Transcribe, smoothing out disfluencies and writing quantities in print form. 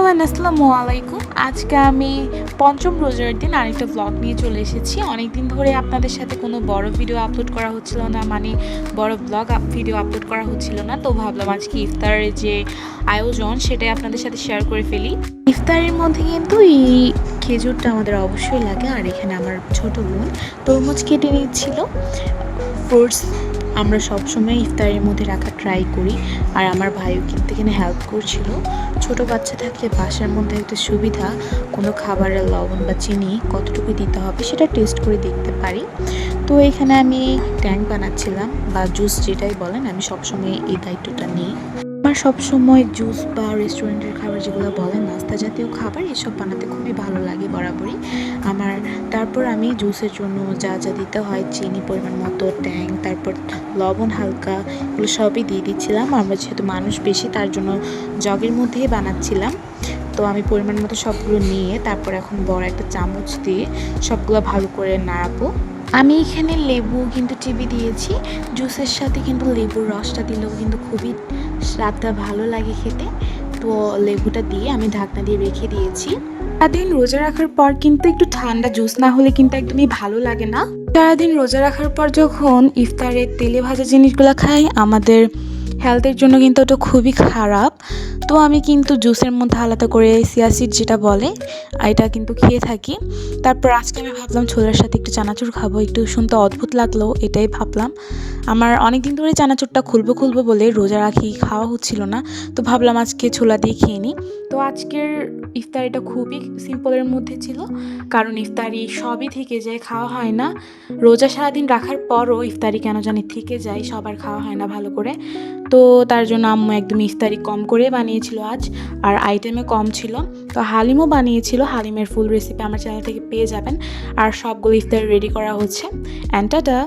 আসসালামু আলাইকুম। আজকে আমি পঞ্চম রোজার দিন আরেকটা ব্লগ নিয়ে চলে এসেছি। অনেকদিন ধরে আপনাদের সাথে কোনো বড় ভিডিও আপলোড করা হচ্ছিল না, মানে বড় ব্লগ ভিডিও আপলোড করা হচ্ছিল না। তো ভাবলাম আজকে ইফতারের যে আয়োজন সেটাই আপনাদের সাথে শেয়ার করে ফেলি। ইফতারের মধ্যে কিন্তু এই খেজুরটা আমাদের অবশ্যই লাগে, আর এখানে আমার ছোট বোন তরমুজ কেটে নিচ্ছিল। ফ্রুটস আমরা সবসময় ইফতারের মধ্যে রাখা ট্রাই করি, আর আমার ভাইও কিন্তু এখানে হেল্প করছিল। ছোট বাচ্চা থাকলে বাসার মধ্যে একটা সুবিধা, কোনো খাবারের লবণ বা চিনি কতটুকু দিতে হবে সেটা টেস্ট করে দেখতে পারি। তো এখানে আমি ট্যাঙ্ক বানাচ্ছিলাম, বা জুস যেটাই বলেন, আমি সবসময় এই দায়িত্বটা নিই। আমার সবসময় জুস বা রেস্টুরেন্টের খাবার যেগুলো বলেন, নাস্তা জাতীয় খাবার, এসব বানাতে খুবই ভালো লাগে বরাবরই আমার। তারপর আমি জুসের জন্য যা যা দিতে হয়, চিনি পরিমাণ মতো, ট্যাং, তারপর লবণ হালকা, এগুলো সবই দিয়ে দিচ্ছিলাম। আমরা যেহেতু মানুষ বেশি, তার জন্য জগের মধ্যেই বানাচ্ছিলাম। তো আমি পরিমাণ মতো সবগুলো নিয়ে তারপর এখন বড় একটা চামচ দিয়ে সবগুলো ভালো করে নাড়াবো। আমি এখানে লেবু কিন্তু চিবি দিয়েছি। জুসের সাথে কিন্তু লেবুর রসটা দিলেও কিন্তু খুবই স্বাদটা ভালো লাগে খেতে। তো লেবুটা দিয়ে আমি ঢাকনা দিয়ে রেখে দিয়েছি। সারাদিন রোজা রাখার পর কিন্তু একটু ঠান্ডা জুস না হলে কিন্তু একদমই ভালো লাগে না। সারাদিন রোজা রাখার পর যখন ইফতারে তেলে ভাজা জিনিসগুলো খাই, আমাদের হেলথের জন্য কিন্তু ওটা খুবই খারাপ। তো আমি কিন্তু জুসের মধ্যে আলাদা করে চিয়া সিড যেটা বলে, এটা কিন্তু খেয়ে থাকি। তারপর আজকে আমি ভাবলাম ছোলার সাথে একটু চানাচুর খাবো। একটু শুনতে অদ্ভুত লাগলো, এটাই ভাবলাম। আমার অনেক দিন ধরে চানাচুরটা খুলবো বলে রোজা রাখি, খাওয়া হচ্ছিল না। তো ভাবলাম আজকে ছোলা দিয়ে খেয়ে নিই। তো আজকের ইফতারিটা খুবই সিম্পলের মধ্যে ছিল, কারণ ইফতারি সবই থেকে যায়, খাওয়া হয় না। রোজা সারাদিন রাখার পরও ইফতারি কেন জানি থেকে যায়, সবার খাওয়া হয় না ভালো করে। তো তার জন্য আম্মু একদম ইফতারি কম করে বানিয়েছিল আজ, আর আইটেমে কম ছিল। তো হালিমও বানিয়েছিল, হালিমের ফুল রেসিপি আমার চ্যানেল থেকে পেয়ে যাবেন। আর সবগুলো ইফতারি রেডি করা হচ্ছে। And tata.